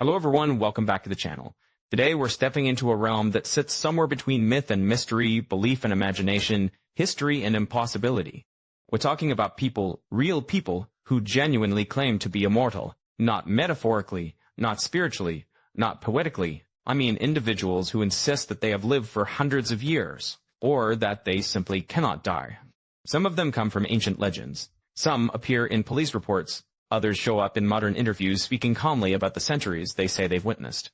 Hello everyone, welcome back to the channel. Today we're stepping into a realm that sits somewhere between myth and mystery, belief and imagination, history and impossibility. We're talking about people, real people, who genuinely claim to be immortal. Not metaphorically, not spiritually, not poetically. I mean individuals who insist that they have lived for hundreds of years, or that they simply cannot die. Some of them come from ancient legends. Some appear in police reports. Others show up in modern interviews speaking calmly about the centuries they say they've witnessed.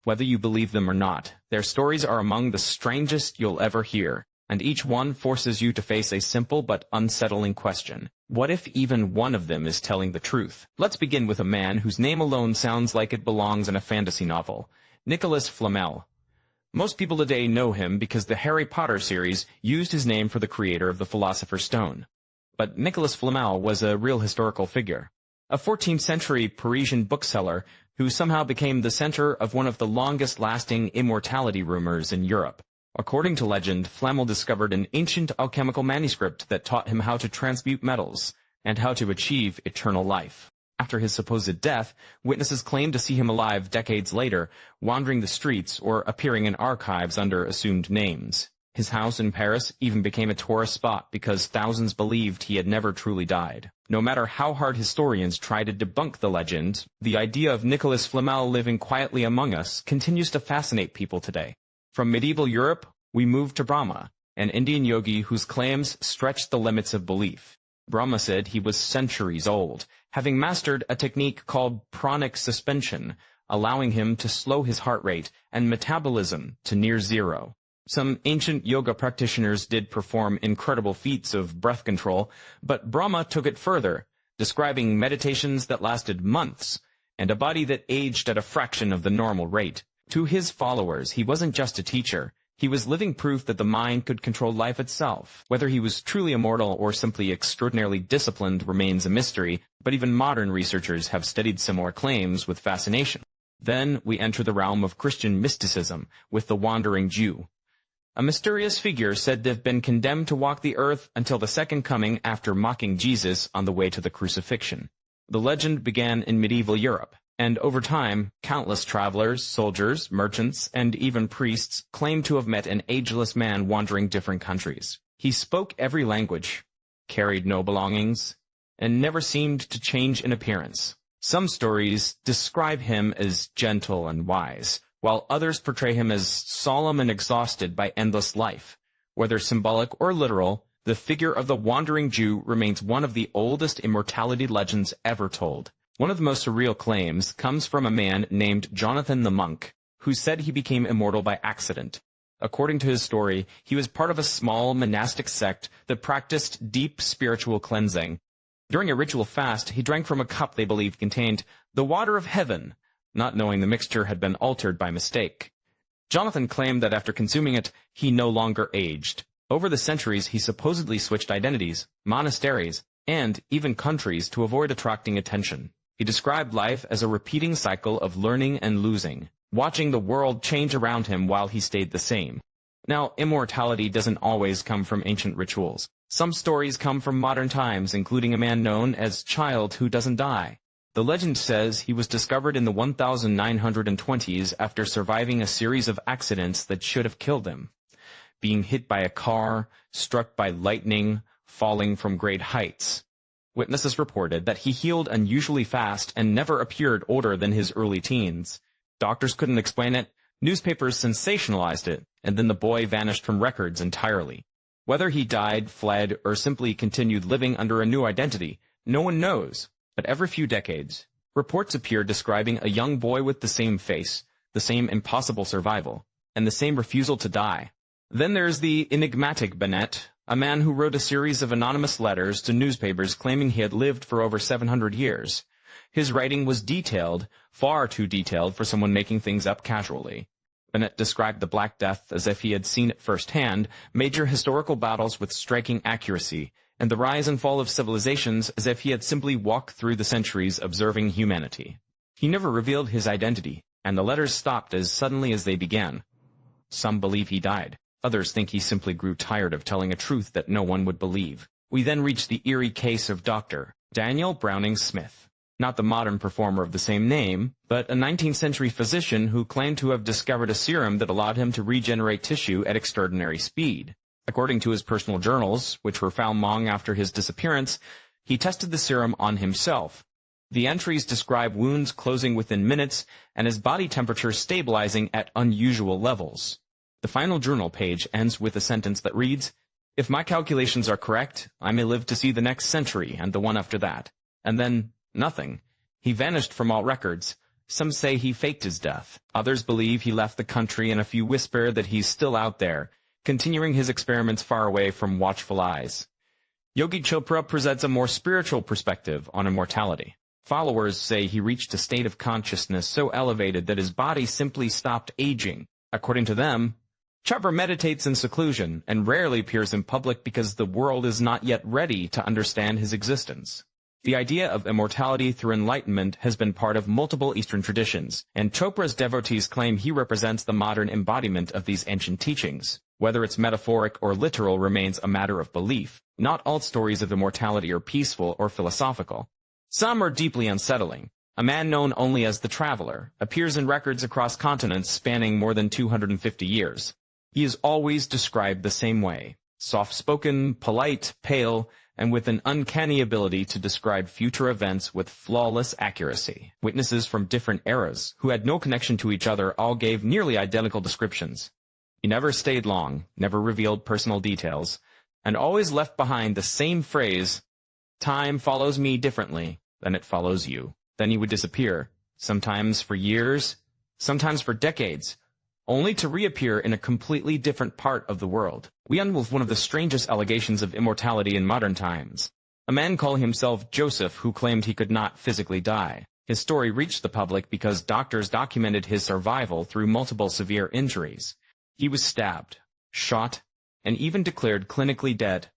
Whether you believe them or not, their stories are among the strangest you'll ever hear, and each one forces you to face a simple but unsettling question. What if even one of them is telling the truth? Let's begin with a man whose name alone sounds like it belongs in a fantasy novel, Nicholas Flamel. Most people today know him because the Harry Potter series used his name for the creator of the Philosopher's Stone. But Nicholas Flamel was a real historical figure. A 14th-century Parisian bookseller who somehow became the center of one of the longest-lasting immortality rumors in Europe. According to legend, Flamel discovered an ancient alchemical manuscript that taught him how to transmute metals and how to achieve eternal life. After his supposed death, witnesses claimed to see him alive decades later, wandering the streets or appearing in archives under assumed names. His house in Paris even became a tourist spot because thousands believed he had never truly died. No matter how hard historians try to debunk the legend, the idea of Nicholas Flamel living quietly among us continues to fascinate people today. From medieval Europe, we move to Brahma, an Indian yogi whose claims stretched the limits of belief. Brahma said he was centuries old, having mastered a technique called pranic suspension, allowing him to slow his heart rate and metabolism to near zero. Some ancient yoga practitioners did perform incredible feats of breath control, but Brahma took it further, describing meditations that lasted months, and a body that aged at a fraction of the normal rate. To his followers, he wasn't just a teacher. He was living proof that the mind could control life itself. Whether he was truly immortal or simply extraordinarily disciplined remains a mystery, but even modern researchers have studied similar claims with fascination. Then we enter the realm of Christian mysticism with the Wandering Jew. A mysterious figure said to have been condemned to walk the earth until the second coming after mocking Jesus on the way to the crucifixion. The legend began in medieval Europe, and over time, countless travelers, soldiers, merchants, and even priests claimed to have met an ageless man wandering different countries. He spoke every language, carried no belongings, and never seemed to change in appearance. Some stories describe him as gentle and wise, while others portray him as solemn and exhausted by endless life. Whether symbolic or literal, the figure of the Wandering Jew remains one of the oldest immortality legends ever told. One of the most surreal claims comes from a man named Jonathan the Monk, who said he became immortal by accident. According to his story, he was part of a small monastic sect that practiced deep spiritual cleansing. During a ritual fast, he drank from a cup they believed contained the water of heaven, not knowing the mixture had been altered by mistake. Jonathan claimed that after consuming it, he no longer aged. Over the centuries, he supposedly switched identities, monasteries, and even countries to avoid attracting attention. He described life as a repeating cycle of learning and losing, watching the world change around him while he stayed the same. Now, immortality doesn't always come from ancient rituals. Some stories come from modern times, including a man known as Child Who Doesn't Die. The legend says he was discovered in the 1920s after surviving a series of accidents that should have killed him. Being hit by a car, struck by lightning, falling from great heights. Witnesses reported that he healed unusually fast and never appeared older than his early teens. Doctors couldn't explain it, newspapers sensationalized it, and then the boy vanished from records entirely. Whether he died, fled, or simply continued living under a new identity, no one knows. But every few decades, reports appear describing a young boy with the same face, the same impossible survival, and the same refusal to die. Then there's the enigmatic Bennett, a man who wrote a series of anonymous letters to newspapers claiming he had lived for over 700 years. His writing was detailed, far too detailed for someone making things up casually. Bennett described the Black Death as if he had seen it firsthand, major historical battles with striking accuracy, and the rise and fall of civilizations as if he had simply walked through the centuries observing humanity. He never revealed his identity, and the letters stopped as suddenly as they began. Some believe he died. Others think he simply grew tired of telling a truth that no one would believe. We then reach the eerie case of Dr. Daniel Browning Smith. Not the modern performer of the same name, but a 19th century physician who claimed to have discovered a serum that allowed him to regenerate tissue at extraordinary speed. According to his personal journals, which were found long after his disappearance, he tested the serum on himself. The entries describe wounds closing within minutes and his body temperature stabilizing at unusual levels. The final journal page ends with a sentence that reads, "If my calculations are correct, I may live to see the next century and the one after that." And then, nothing. He vanished from all records. Some say he faked his death. Others believe he left the country, and a few whisper that he's still out there, continuing his experiments far away from watchful eyes. Yogi Chopra presents a more spiritual perspective on immortality. Followers say he reached a state of consciousness so elevated that his body simply stopped aging. According to them, Chopra meditates in seclusion and rarely appears in public because the world is not yet ready to understand his existence. The idea of immortality through enlightenment has been part of multiple Eastern traditions, and Chopra's devotees claim he represents the modern embodiment of these ancient teachings. Whether it's metaphoric or literal remains a matter of belief. Not all stories of immortality are peaceful or philosophical. Some are deeply unsettling. A man known only as the Traveler appears in records across continents spanning more than 250 years. He is always described the same way: soft-spoken, polite, pale, and with an uncanny ability to describe future events with flawless accuracy. Witnesses from different eras, who had no connection to each other, all gave nearly identical descriptions. He never stayed long, never revealed personal details, and always left behind the same phrase, "Time follows me differently than it follows you." Then he would disappear, sometimes for years, sometimes for decades, only to reappear in a completely different part of the world. We end with one of the strangest allegations of immortality in modern times. A man calling himself Joseph who claimed he could not physically die. His story reached the public because doctors documented his survival through multiple severe injuries. He was stabbed, shot, and even declared clinically dead,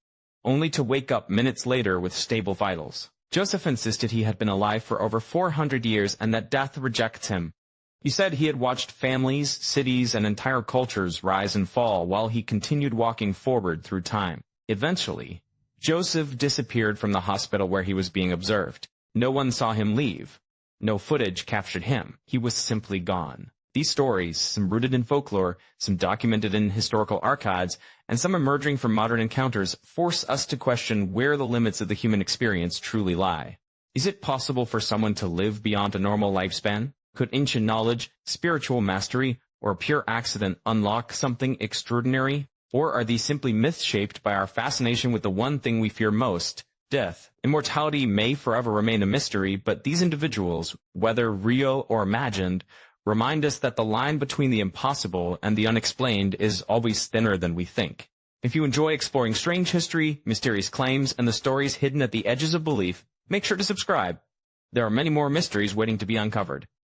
only to wake up minutes later with stable vitals. Joseph insisted he had been alive for over 400 years and that death rejects him. He said he had watched families, cities, and entire cultures rise and fall while he continued walking forward through time. Eventually, Joseph disappeared from the hospital where he was being observed. No one saw him leave. No footage captured him. He was simply gone. These stories, some rooted in folklore, some documented in historical archives, and some emerging from modern encounters, force us to question where the limits of the human experience truly lie. Is it possible for someone to live beyond a normal lifespan? Could ancient knowledge, spiritual mastery, or pure accident unlock something extraordinary? Or are these simply myths shaped by our fascination with the one thing we fear most, death? Immortality may forever remain a mystery, but these individuals, whether real or imagined, remind us that the line between the impossible and the unexplained is always thinner than we think. If you enjoy exploring strange history, mysterious claims, and the stories hidden at the edges of belief, make sure to subscribe. There are many more mysteries waiting to be uncovered.